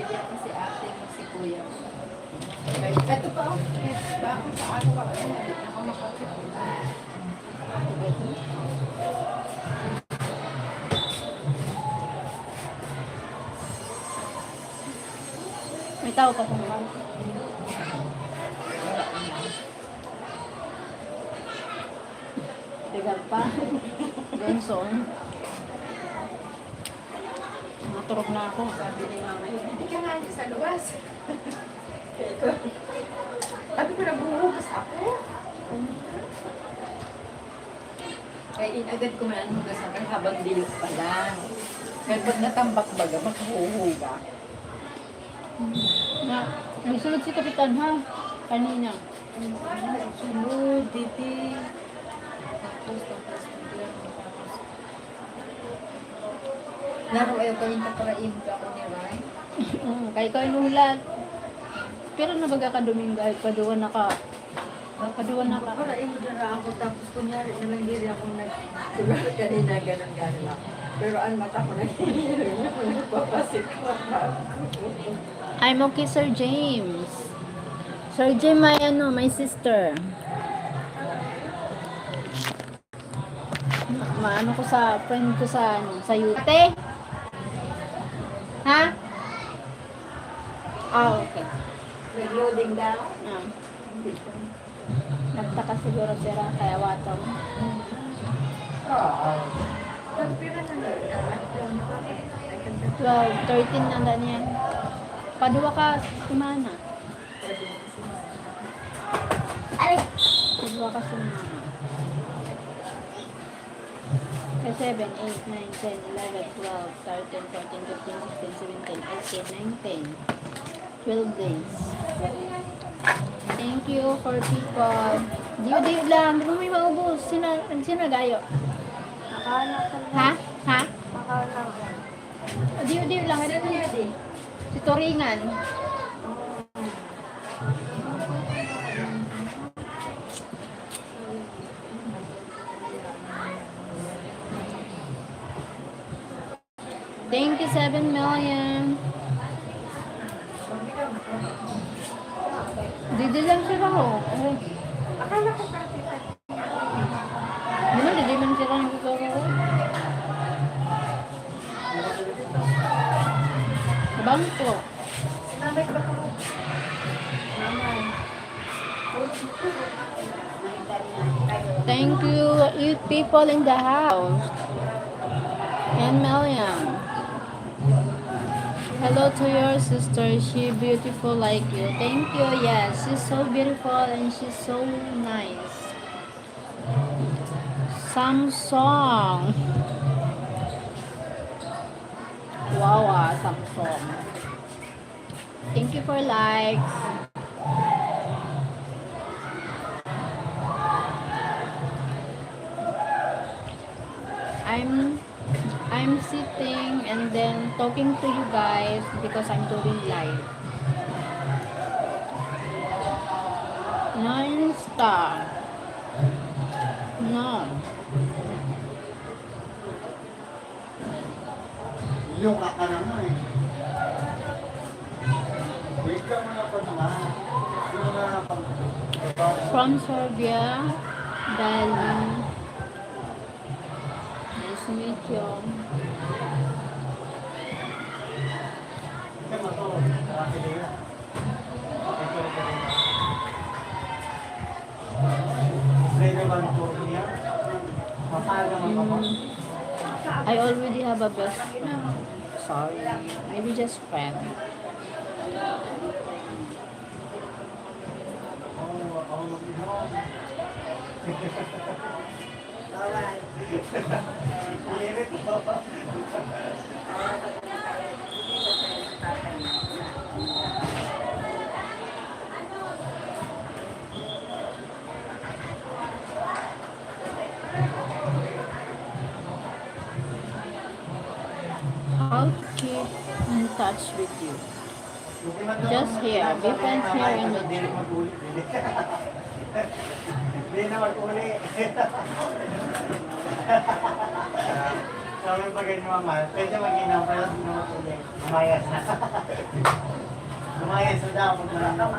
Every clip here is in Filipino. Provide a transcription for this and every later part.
bigyan ko si ate mo si kuya. Ito pa ako. Bakit sa ako pa? Hindi ako makakit. May tao pa kung mga. Tegal pa. Johnson. Maturog na ako. Sabi ni mama, hindi ka nga sa luwas. Sabi ko, nabuhugas ako. Kaya inagad ko man ang hugasan habang dilis pa lang. Pero pag natambak baga, makahuhuga. Na, nagsunod si Kapitan ha? Kanina. Sunod, diti. Laro ayaw kayong kaparaim ka ako ni Rai. Kaya ikaw inulat. Pero nabaga ka Domingo, paduwa na ka. Paduwa na ka. Kaparaim na ako, tapos kunyari na lang diri ako siguro kanina ganun ako. Pero ang mata ko nagtitiro na ako nagpapasik ko. I'm okay, Sir James. Sir James, my sister. Maano ko sa friend ko sa YouTube. Ate? Ha? Okay. Nag-loading daw. Ah. Nagtaka siguro sila kaya watong. Pagpira na lang. 13 na niya. Paduwa ka, simana. Ay! Paduwa ka simana. 7, 8, 9, 10, 11, 12, 13, 14, 15, 16, 17, 18, 19, 12 days. Thank you for people. Diyo lang. Di mo may maubos. Sino gayo? Ha? Ha? Diyo lang. Si Toringan. Thank you, 7 million. Didi lang sila ho. Akala ko kapita. Di ba, didi lang sila ng tuturo ho. Bangko. Sinamay ba ko? Mamay. Thank you, 8 people in the house. 10 million. Hello to your sister. She beautiful like you. Thank you. Yes, she's so beautiful and she's so nice. Samsung. Wow, Samsung. Thank you for likes. I'm sitting and then talking to you guys because I'm doing live. No Insta. No. Yung ka naman eh. Wait ka muna pa naman. Yung From Serbia, Dali. Nice to meet you. I already have a best friend. Sorry. Maybe just friend. I'll keep in touch with you. Just here. Be friends here in the gym. Hindi na mag-uli. Sabi pa ganyan mama, pwede mag-inaw pero hindi naman ulit. Lumayas na. Lumayas na daw pag malamang.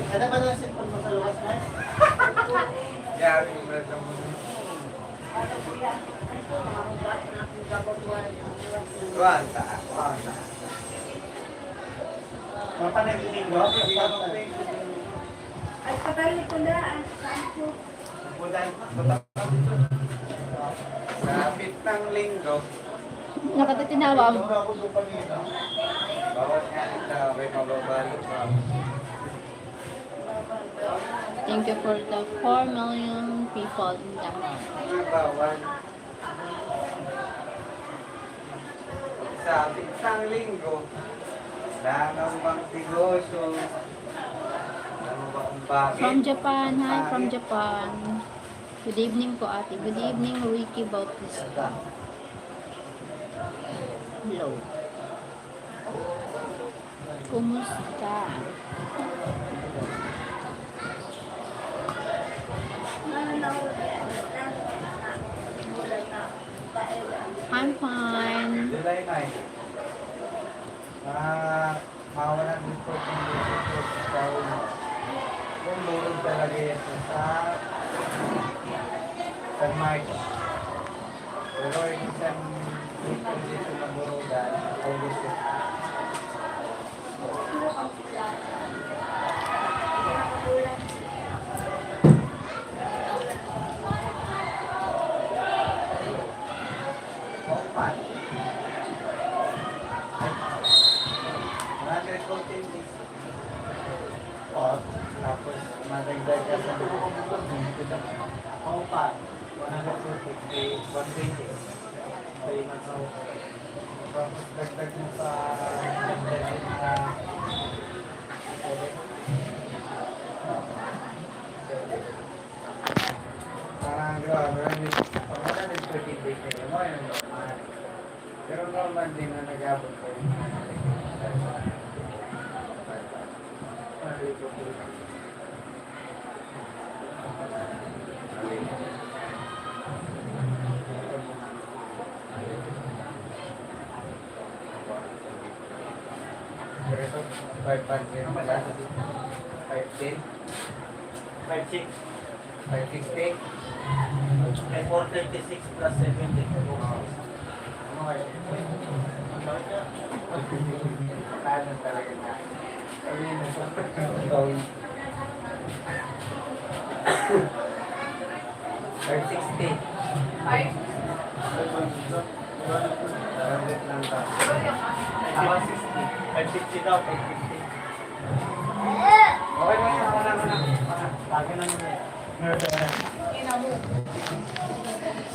Ano ba daw sipon mo sa luwas na? Yari mo na mo. Wanta. Mapanagiging ko? Ay, pagkali ko na. Sabit ng linggo. Nakatatinawag. Bawat nga ito, may mababalik pa. Thank you for the 4 million people in the house. Mga bawal. Sabit ng linggo. Langang bang negosyo. Alam mo ba kung bakit? From Japan. Hi, from Japan. Good evening po, ate. Good evening, Ricky Bautista. Hello. Kumusta? I'm fine. July 9. Mawalan din po kung dito sa taon. Kung lulog talaga yan sa San Marcos. Pero isang dito na burugan, August. Opat. 114 days. Tapos madagdag ka sa opat. 150 days, 120. 3 months out. Tapos dagdag mo sa parang grabe, 130 days na yun. Ayun, normal. Pero normal din na nag-abot ko. Pero ito, 510 pala. 510. 5-6. 560. Ay, 436 plus 70. Kaya talaga na. Ayun na siya. 560. 100 lang ka. 560 daw, 550. Okay mo yun, ako na. Lagi na nyo eh. Ina mo.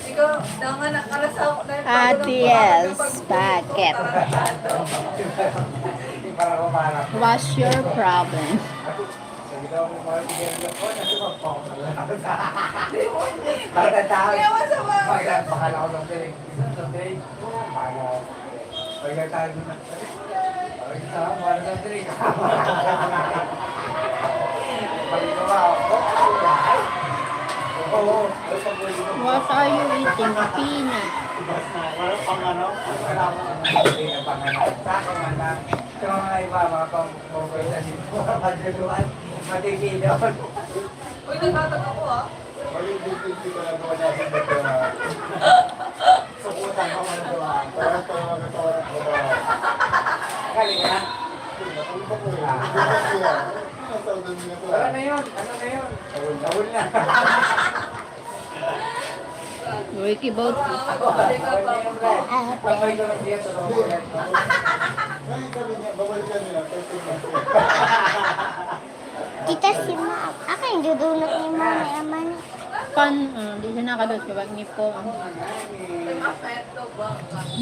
Ikaw, dangan na kalasaw ko na yung Ate yes, packet. Hindi para ko para. What's your problem? Sabi daw mo mabigyan ng ko, nasa magpapala. Pagkatawag. Kaya masama. Bakala ko ng piling. Sa piling. Bakala ko. Pagkatawag mo na. Pagkatawag mo na piling. Pagkatawag mo na. Oo. What are you eating? Peanut. Wala pang ano? Wala ko ng pangalan. Sa akin man lang. Sa mga iba, mga pang-conversa dito. Maduluan. Matigidon. Uy, nagtatag ako ah. Hindi ko lang gawa natin dito. Sukutan ka man ito. Parang ko ba? Galing ka na. Ano na yun? Ano na yun? Tawul na. Ricky Bautista. Tawul na yung red. Pagkay ko lang siya sa red. Kita si Ma. Ako yung dudunot ni Mama Aman. Di siya nakadot ka bag ni po. Ito ba?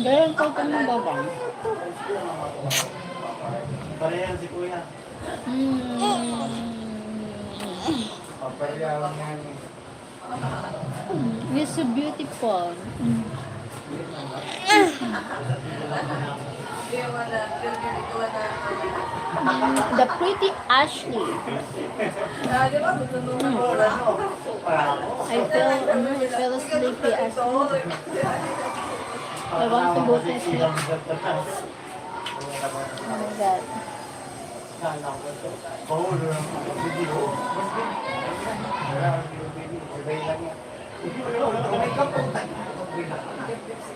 Ganyan ko ito mo ba ba? Parehan si Kuya. Paparyawang nga ni. You're so beautiful. The pretty Ashley. I feel sleepy Ashley. I want to go to sleep. Oh my god.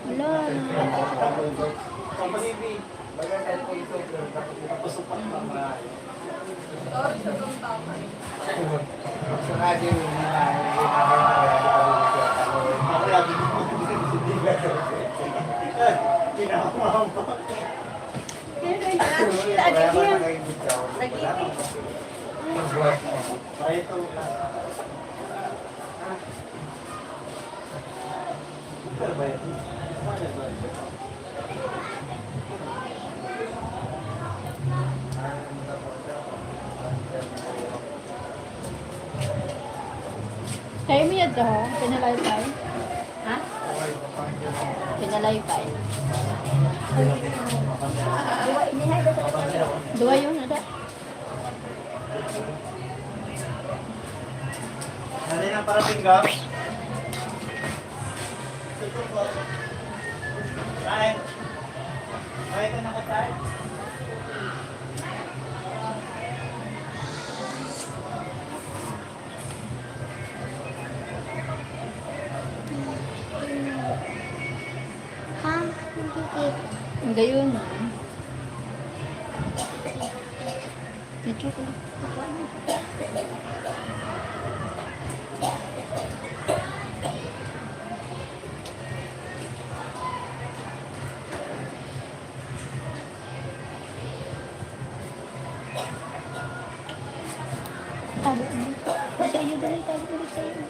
Wala Kaya mo yan to, pinalaypay. Ha? Pinalaypay. Dua yun, ada. Nanay na parating ka? Ay. Ay, ito na ko tayo. Ha? Hindi. Gayon na. Medyo ko. Tago mo. Sa iyo, dali, tago mo sa iyo.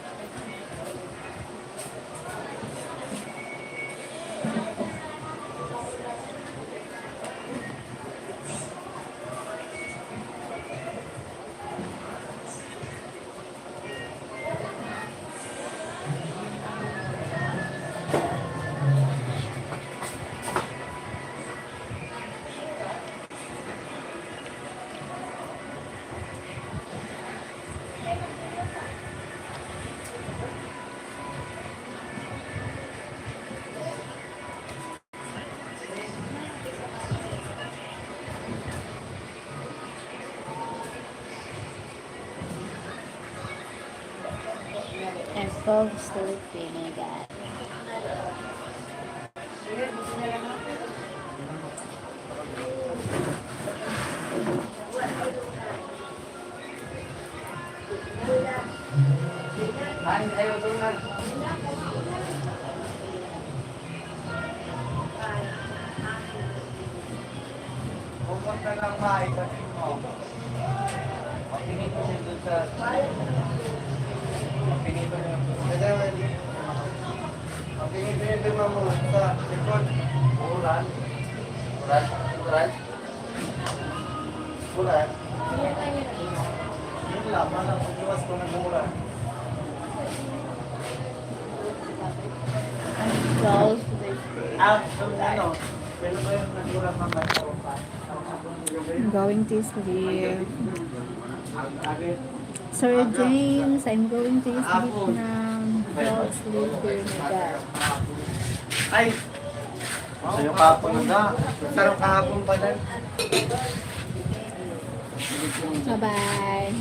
I'm so sleepy, my God. Kain tayo doon. Pupunta lang bahay kasi mo. Pinito siya doon sa... Pinito niya. Pinito niya doon mo sa likod. Uran. Uran? Uran? Uran? Yun lang, manang pag-iwas ko ng uran. So sleepy. Ano? Pero ba yung nagurang mga I'm going to sleep. Sir James, I'm going to sleep now. So sleepy, my God. Ay! Sa'yo kahapon na. Sarang kahapon pa lang. Bye-bye.